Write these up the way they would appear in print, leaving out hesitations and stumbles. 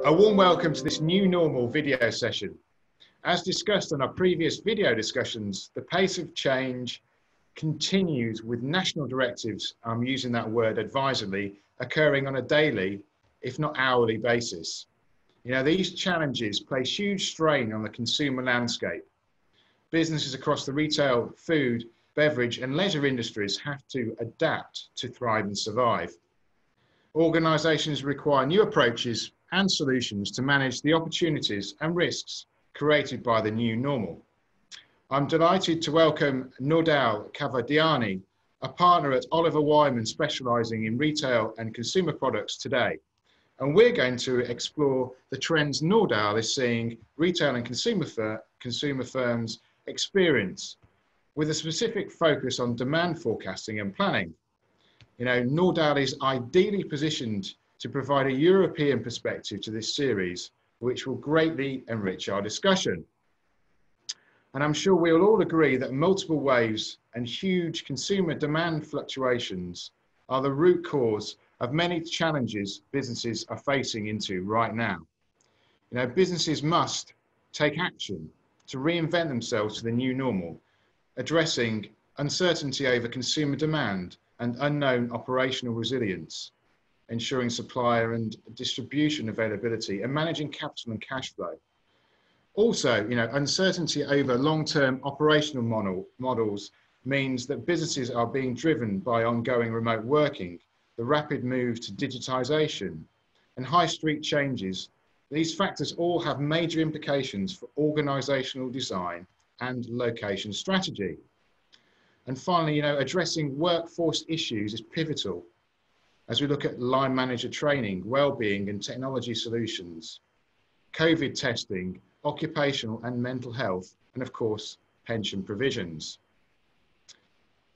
A warm welcome to this new normal video session. As discussed on our previous video discussions, the pace of change continues with national directives, I'm using that word advisedly, occurring on a daily, if not hourly basis. These challenges place huge strain on the consumer landscape. Businesses across the retail, food, beverage and leisure industries have to adapt to thrive and survive. Organisations require new approaches and solutions to manage the opportunities and risks created by the new normal. I'm delighted to welcome Nordal Cavadiani, a partner at Oliver Wyman specialising in retail and consumer products today. And we're going to explore the trends Nordal is seeing retail and consumer firms experience, with a specific focus on demand forecasting and planning. Nordal is ideally positioned to provide a European perspective to this series, which will greatly enrich our discussion. And I'm sure we'll all agree that multiple waves and huge consumer demand fluctuations are the root cause of many challenges businesses are facing into right now. Businesses must take action to reinvent themselves to the new normal, addressing uncertainty over consumer demand and unknown operational resilience, ensuring supplier and distribution availability, and managing capital and cash flow. Also, uncertainty over long-term operational models means that businesses are being driven by ongoing remote working, the rapid move to digitization, and high street changes. These factors all have major implications for organizational design and location strategy. And finally, addressing workforce issues is pivotal as we look at line manager training, well-being and technology solutions, COVID testing, occupational and mental health, and of course, pension provisions.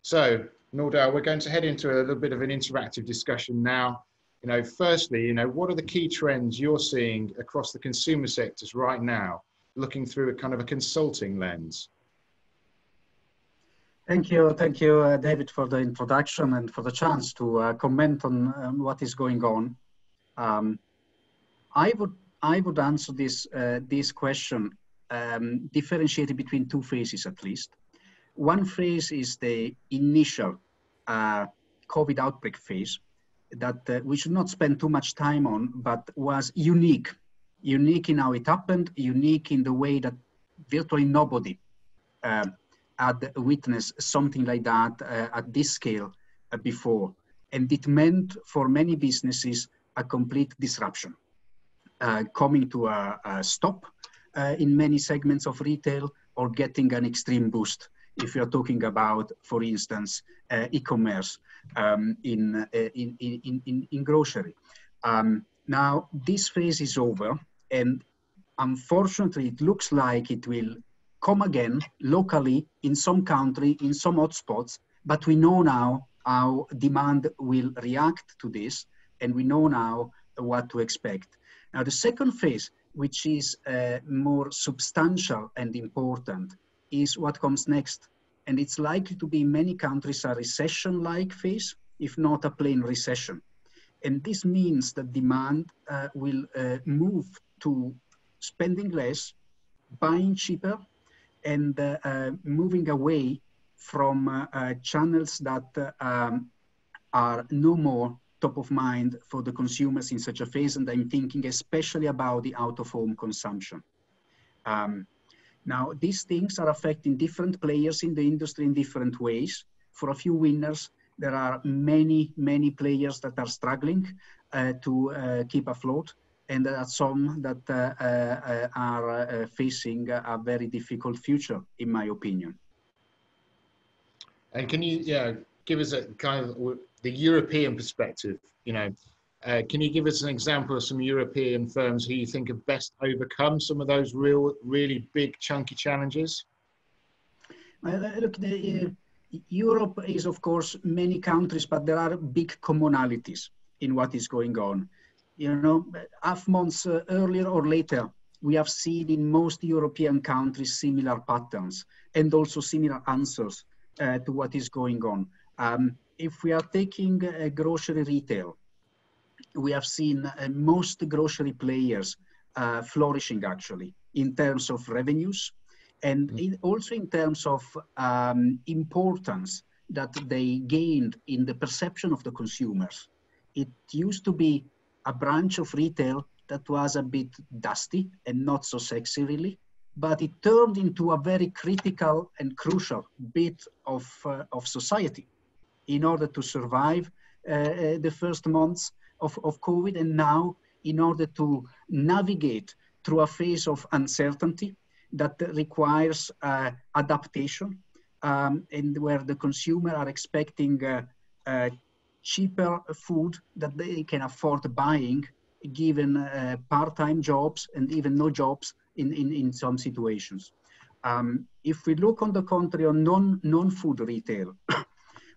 So, Nordal, we're going to head into a little bit of an interactive discussion now. Firstly, what are the key trends you're seeing across the consumer sectors right now, looking through a kind of a consulting lens? Thank you, David, for the introduction and for the chance to comment on what is going on. I would answer this question differentiated between two phases at least. One phase is the initial COVID outbreak phase that we should not spend too much time on, but was unique in how it happened, unique in the way that virtually nobody had witnessed something like that at this scale before. And it meant for many businesses a complete disruption, coming to a stop in many segments of retail, or getting an extreme boost if you're talking about, for instance, e-commerce in grocery. Now, this phase is over, and unfortunately, it looks like it will come again locally in some country, in some hotspots, but we know now how demand will react to this, and we know now what to expect. Now, the second phase, which is more substantial and important, is what comes next. And it's likely to be in many countries a recession-like phase, if not a plain recession. And this means that demand will move to spending less, buying cheaper, and moving away from channels that are no more top of mind for the consumers in such a phase. And I'm thinking especially about the out-of-home consumption. Now, these things are affecting different players in the industry in different ways. For a few winners, there are many players that are struggling to keep afloat. And there are some that are facing a very difficult future, in my opinion. And can you give us a kind of the European perspective? Can you give us an example of some European firms who you think have best overcome some of those really big, chunky challenges? Well, look, Europe is, of course, many countries, but there are big commonalities in what is going on. Half months earlier or later, we have seen in most European countries similar patterns and also similar answers to what is going on. If we are taking grocery retail, we have seen most grocery players flourishing actually in terms of revenues and also in terms of importance that they gained in the perception of the consumers. It used to be a branch of retail that was a bit dusty and not so sexy really, but it turned into a very critical and crucial bit of society in order to survive the first months of COVID, and now in order to navigate through a phase of uncertainty that requires adaptation, and where the consumer are expecting cheaper food that they can afford buying, given part-time jobs and even no jobs in some situations. If we look on the contrary on non-food retail,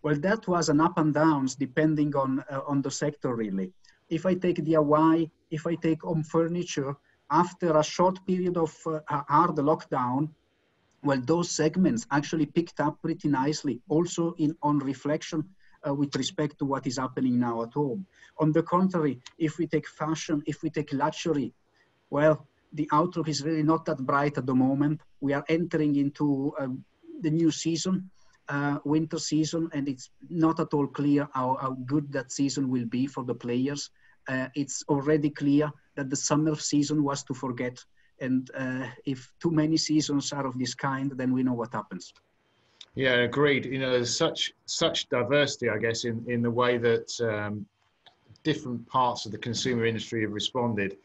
well, that was an up and downs depending on the sector really. If I take DIY, if I take home furniture, after a short period of hard lockdown, well, those segments actually picked up pretty nicely, also on reflection with respect to what is happening now at home. On the contrary, if we take fashion, if we take luxury, well, the outlook is really not that bright at the moment. We are entering into the new season, winter season, and it's not at all clear how good that season will be for the players. It's already clear that the summer season was to forget. And if too many seasons are of this kind, then we know what happens. Yeah, agreed. You know, there's such diversity, I guess, in the way that different parts of the consumer industry have responded.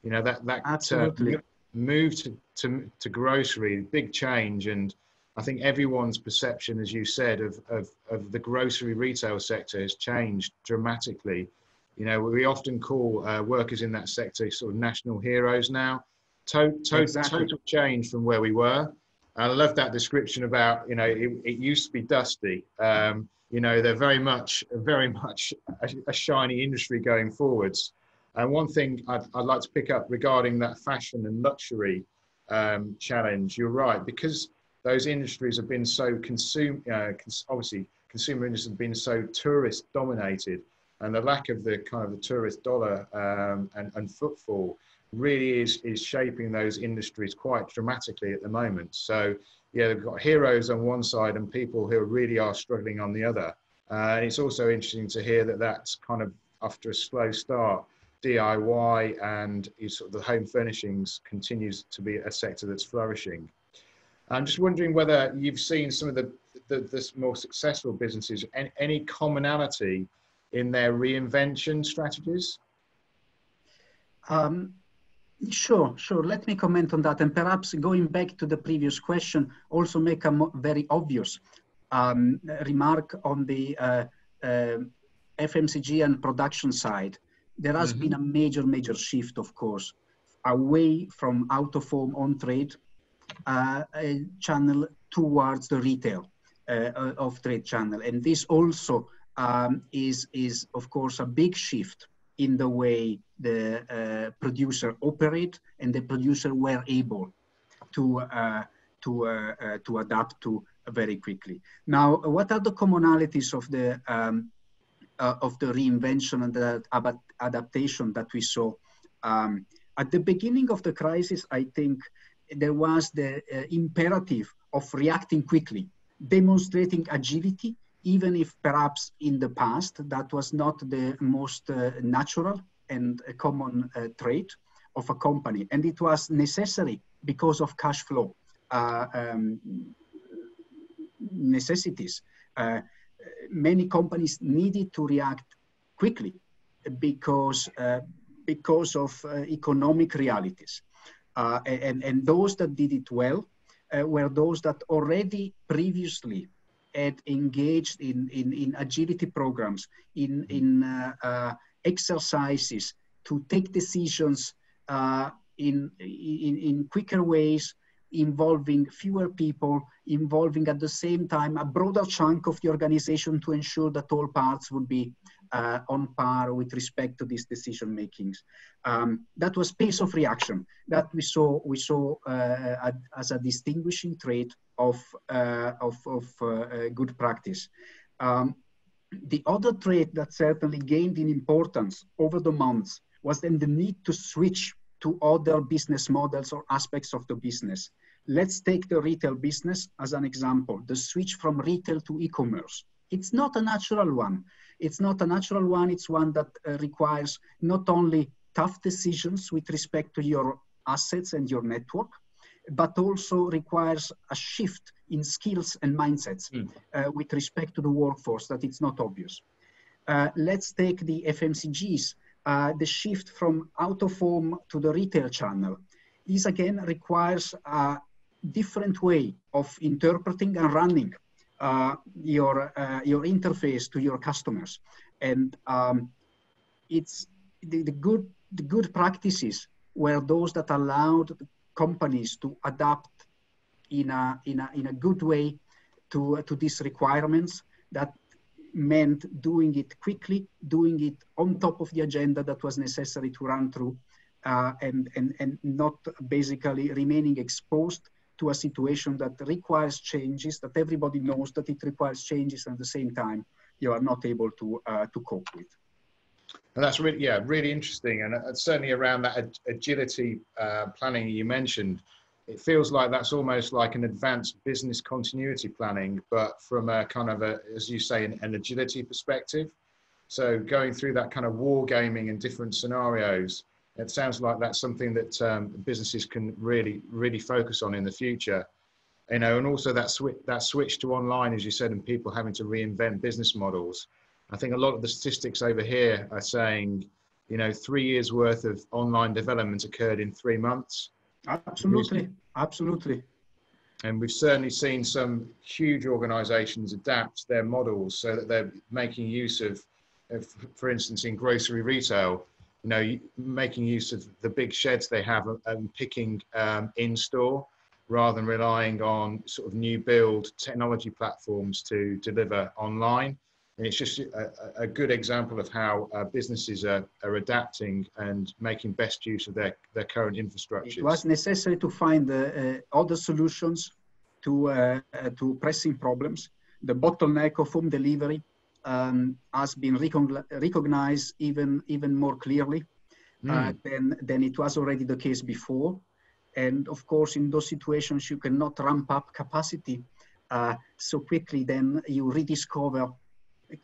You know, that Absolutely. move to grocery, big change, and I think everyone's perception, as you said, of the grocery retail sector has changed dramatically. You know, we often call workers in that sector sort of national heroes now. Exactly. Total change from where we were. I love that description about, you know, it used to be dusty. You know, they're very much a shiny industry going forwards. And one thing I'd like to pick up regarding that fashion and luxury challenge, you're right, because those industries have been so obviously consumer industries have been so tourist dominated, and the lack of the kind of the tourist dollar and footfall really is shaping those industries quite dramatically at the moment. So yeah, they've got heroes on one side and people who really are struggling on the other. And it's also interesting to hear that that's kind of after a slow start, DIY and sort of the home furnishings continues to be a sector that's flourishing. I'm just wondering whether you've seen some of the more successful businesses, any commonality in their reinvention strategies? Sure. Let me comment on that. And perhaps going back to the previous question, also make a very obvious remark on the FMCG and production side. There has been a major shift, of course, away from out-of-home on-trade channel towards the retail off-trade channel. And this also is, of course, a big shift in the way the producer operate and the producer were able to adapt to very quickly. Now, what are the commonalities of the reinvention and the adaptation that we saw? At the beginning of the crisis, I think there was the imperative of reacting quickly, demonstrating agility, even if perhaps in the past that was not the most natural and common trait of a company. And it was necessary because of cash flow necessities. Many companies needed to react quickly because of economic realities. And those that did it well were those that already previously had engaged in agility programs, in exercises to take decisions in quicker ways, involving fewer people, involving at the same time a broader chunk of the organization to ensure that all parts would be on par with respect to these decision makings. That was pace of reaction that we saw as a distinguishing trait of good practice. The other trait that certainly gained in importance over the months was then the need to switch to other business models or aspects of the business. Let's take the retail business as an example, the switch from retail to e-commerce. It's not a natural one. It's not a natural one. It's one that requires not only tough decisions with respect to your assets and your network, but also requires a shift in skills and mindsets with respect to the workforce that it's not obvious. Let's take the FMCGs. The shift from out of home to the retail channel. This again requires a different way of interpreting and running your interface to your customers. And it's the good practices were those that allowed companies to adapt in a good way to these requirements. That meant doing it quickly, doing it on top of the agenda that was necessary to run through, and not basically remaining exposed to a situation that requires changes, that everybody knows that it requires changes, and at the same time you are not able to cope with. And that's really, yeah, really interesting. And certainly around that agility planning you mentioned, it feels like that's almost like an advanced business continuity planning, but from a kind of as you say, an agility perspective. So going through that kind of war gaming and different scenarios, it sounds like that's something that businesses can really focus on in the future. You know, and also that switch to online, as you said, and people having to reinvent business models. I think a lot of the statistics over here are saying, you know, 3 years worth of online development occurred in 3 months. Absolutely, absolutely. And we've certainly seen some huge organizations adapt their models so that they're making use of, for instance, in grocery retail, you know, making use of the big sheds they have and picking in store rather than relying on sort of new build technology platforms to deliver online. And it's just a good example of how businesses are adapting and making best use of their current infrastructures. It was necessary to find other solutions to pressing problems. The bottleneck of home delivery has been recognized even more clearly than it was already the case before. And of course, in those situations, you cannot ramp up capacity so quickly. Then you rediscover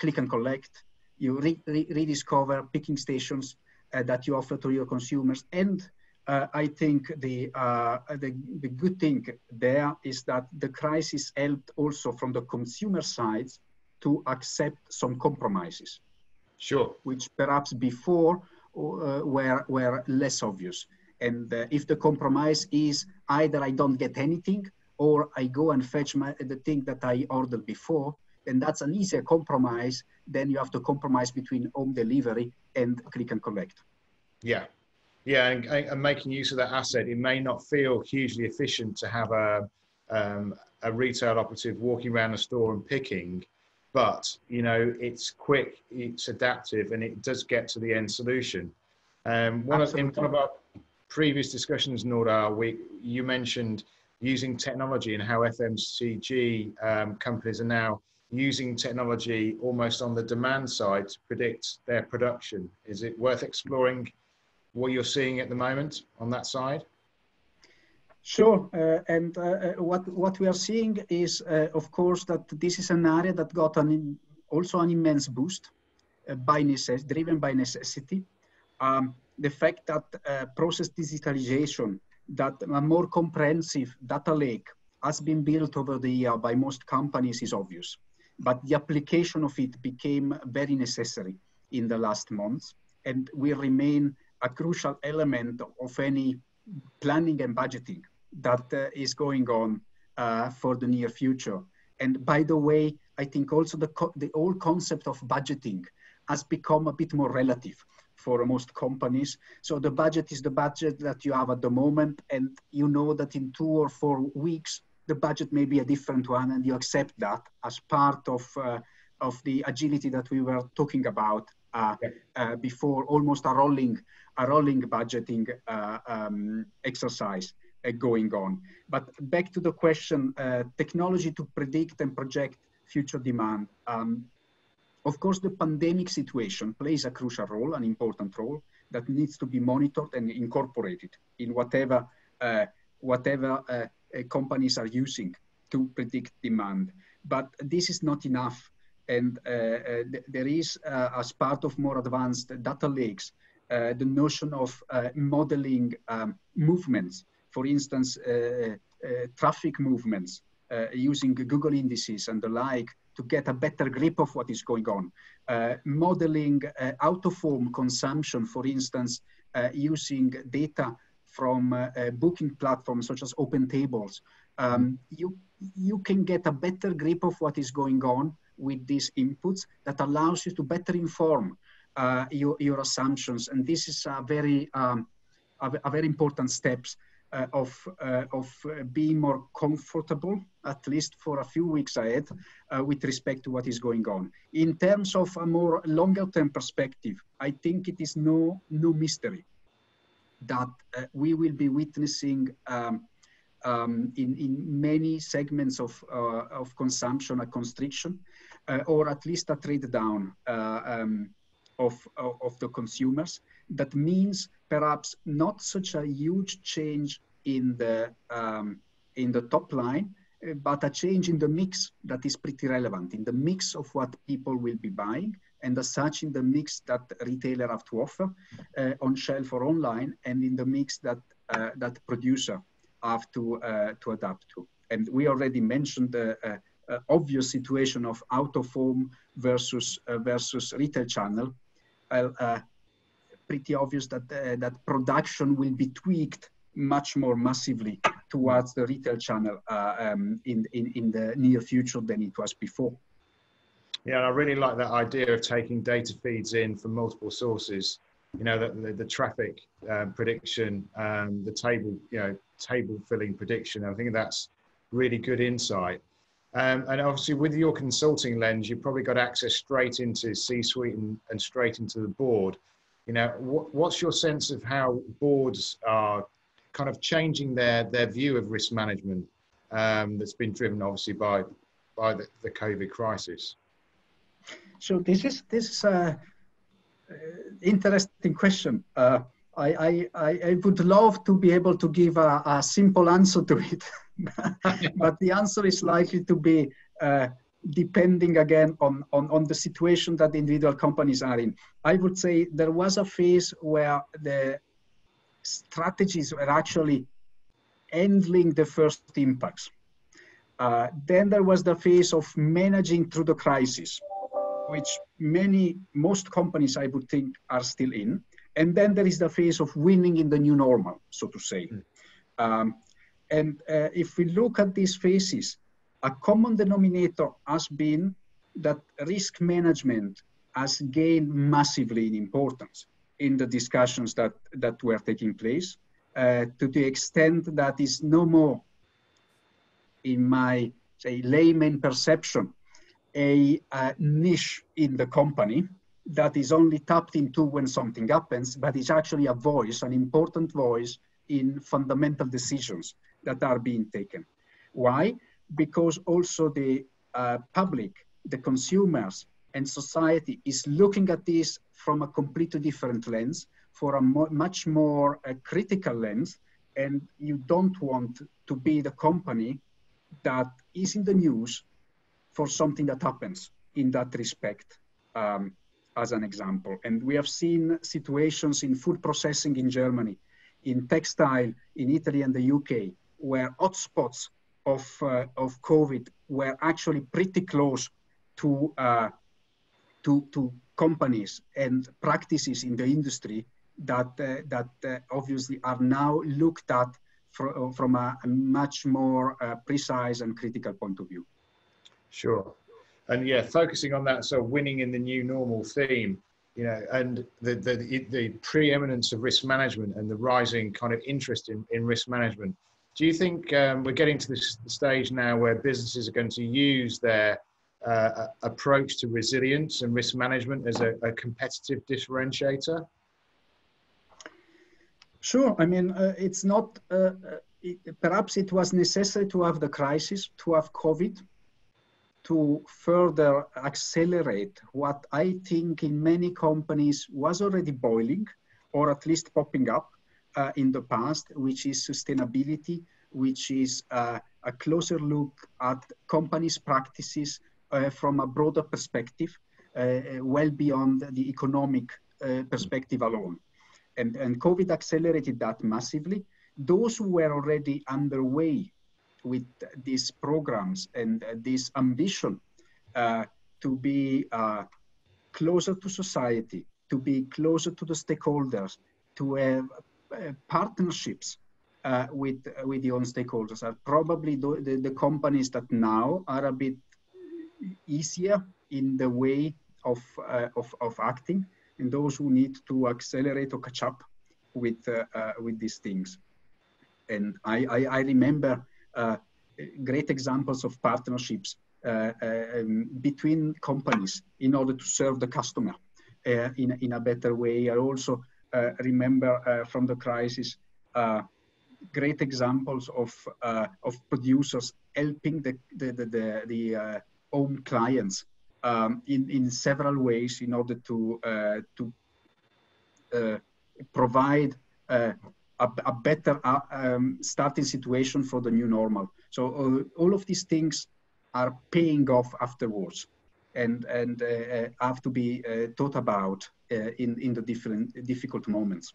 click and collect, you rediscover picking stations that you offer to your consumers. And I think the good thing there is that the crisis helped also from the consumer side to accept some compromises. Sure. Which perhaps before were less obvious. And if the compromise is either I don't get anything or I go and fetch the thing that I ordered before, then that's an easier compromise. Then you have to compromise between home delivery and click and collect. Yeah. Yeah, and making use of that asset, it may not feel hugely efficient to have a retail operative walking around the store and picking, but you know it's quick, it's adaptive, and it does get to the end solution. In one of our previous discussions, Nora, you mentioned using technology and how FMCG companies are now using technology almost on the demand side to predict their production. Is it worth exploring what you're seeing at the moment on that side? Sure, and what we are seeing is, of course, that this is an area that got also an immense boost driven by necessity. The fact that process digitalization, that a more comprehensive data lake has been built over the year by most companies is obvious, but the application of it became very necessary in the last months, and will remain a crucial element of any planning and budgeting that is going on for the near future. And by the way, I think also the whole concept of budgeting has become a bit more relative for most companies. So the budget is the budget that you have at the moment, and you know that in 2 or 4 weeks, the budget may be a different one, and you accept that as part of the agility that we were talking about before, almost a rolling budgeting exercise going on. But back to the question, technology to predict and project future demand. Of course, the pandemic situation plays a crucial role, an important role that needs to be monitored and incorporated in whatever companies are using to predict demand. But this is not enough. And there is, as part of more advanced data lakes, the notion of modeling movements, for instance, traffic movements, using Google indices and the like to get a better grip of what is going on. Modeling out-of-home consumption, for instance, using data from booking platforms such as Open Tables. You can get a better grip of what is going on with these inputs that allows you to better inform your assumptions. And this is a very important steps of being more comfortable, at least for a few weeks ahead, with respect to what is going on. In terms of a more longer term perspective, I think it is no mystery that we will be witnessing in many segments of consumption a constriction, or at least a trade down of the consumers. That means perhaps not such a huge change in the top line, but a change in the mix that is pretty relevant, in the mix of what people will be buying, and as such in the mix that retailer have to offer on shelf or online, and in the mix that that producer have to adapt to. And we already mentioned the obvious situation of out-of-home versus retail channel. Pretty obvious that that production will be tweaked much more massively towards the retail channel in the near future than it was before. Yeah, and I really like that idea of taking data feeds in from multiple sources. You know, the traffic prediction, the table filling prediction. I think that's really good insight. And obviously with your consulting lens, you've probably got access straight into C-suite and straight into the board. You know, what's your sense of how boards are kind of changing their view of risk management that's been driven obviously by the COVID crisis? So this is a interesting question. I would love to be able to give a simple answer to it, but the answer is likely to be depending again on the situation that individual companies are in. I would say there was a phase where the strategies were actually handling the first impacts. Then there was the phase of managing through the crisis, which most companies, I would think, are still in. And then there is the phase of winning in the new normal, so to say. If we look at these phases, a common denominator has been that risk management has gained massively in importance in the discussions that were taking place, to the extent that is no more, in my, say, layman perception, a niche in the company that is only tapped into when something happens, but it's actually a voice, an important voice in fundamental decisions that are being taken. Why? Because also the public, the consumers, and society is looking at this from a completely different lens, for a much more critical lens, and you don't want to be the company that is in the news for something that happens in that respect, as an example. And we have seen situations in food processing in Germany, in textile in Italy and the UK, where hotspots of COVID were actually pretty close to companies and practices in the industry that obviously are now looked at from a much more precise and critical point of view. Sure. And yeah, focusing on that sort of winning in the new normal theme, you know, and the preeminence of risk management and the rising kind of interest in risk management. Do you think we're getting to this stage now where businesses are going to use their approach to resilience and risk management as a competitive differentiator? Sure. I mean, it's not, perhaps it was necessary to have the crisis, to have COVID, to further accelerate what I think in many companies was already boiling, or at least popping up in the past, which is sustainability, which is a closer look at companies' practices from a broader perspective, well beyond the economic perspective alone. And COVID accelerated that massively. Those who were already underway with these programs and this ambition to be closer to society, to be closer to the stakeholders, to have partnerships with the own stakeholders are probably the companies that now are a bit easier in the way of acting, and those who need to accelerate or catch up with these things. And I remember great examples of partnerships between companies in order to serve the customer in a better way. I also remember from the crisis great examples of producers helping the own clients in several ways in order to provide a better starting situation for the new normal. So all of these things are paying off afterwards, and have to be thought about in the difficult moments.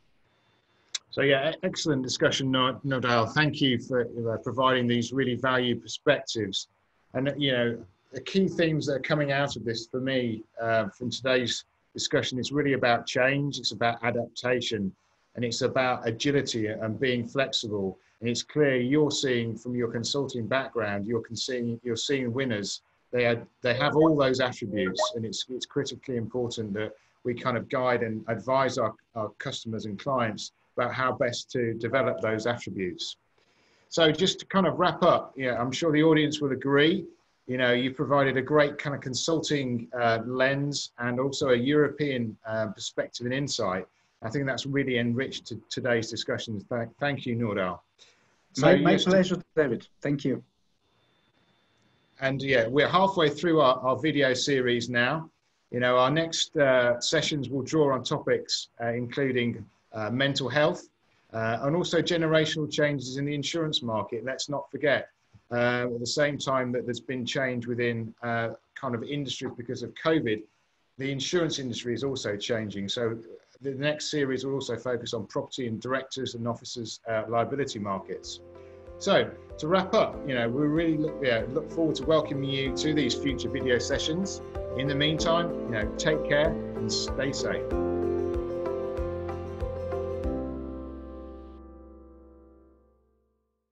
So yeah, excellent discussion, Nordal. Thank you for providing these really valued perspectives. And you know, the key themes that are coming out of this for me from today's discussion is really about change. It's about adaptation, and it's about agility and being flexible. And it's clear you're seeing from your consulting background, you're seeing winners. They have all those attributes, and it's critically important that we kind of guide and advise our customers and clients about how best to develop those attributes. So just to kind of wrap up, I'm sure the audience will agree. You've provided a great kind of consulting lens and also a European perspective and insight. I think that's really enriched today's discussions. Thank you, Nordal. So my pleasure, David. Thank you. And yeah, we're halfway through our video series now. Our next sessions will draw on topics including mental health and also generational changes in the insurance market. Let's not forget, at the same time that there's been change within kind of industries because of COVID, the insurance industry is also changing. So the next series will also focus on property and directors and officers liability markets. So to wrap up, we really look forward to welcoming you to these future video sessions. In the meantime, take care and stay safe.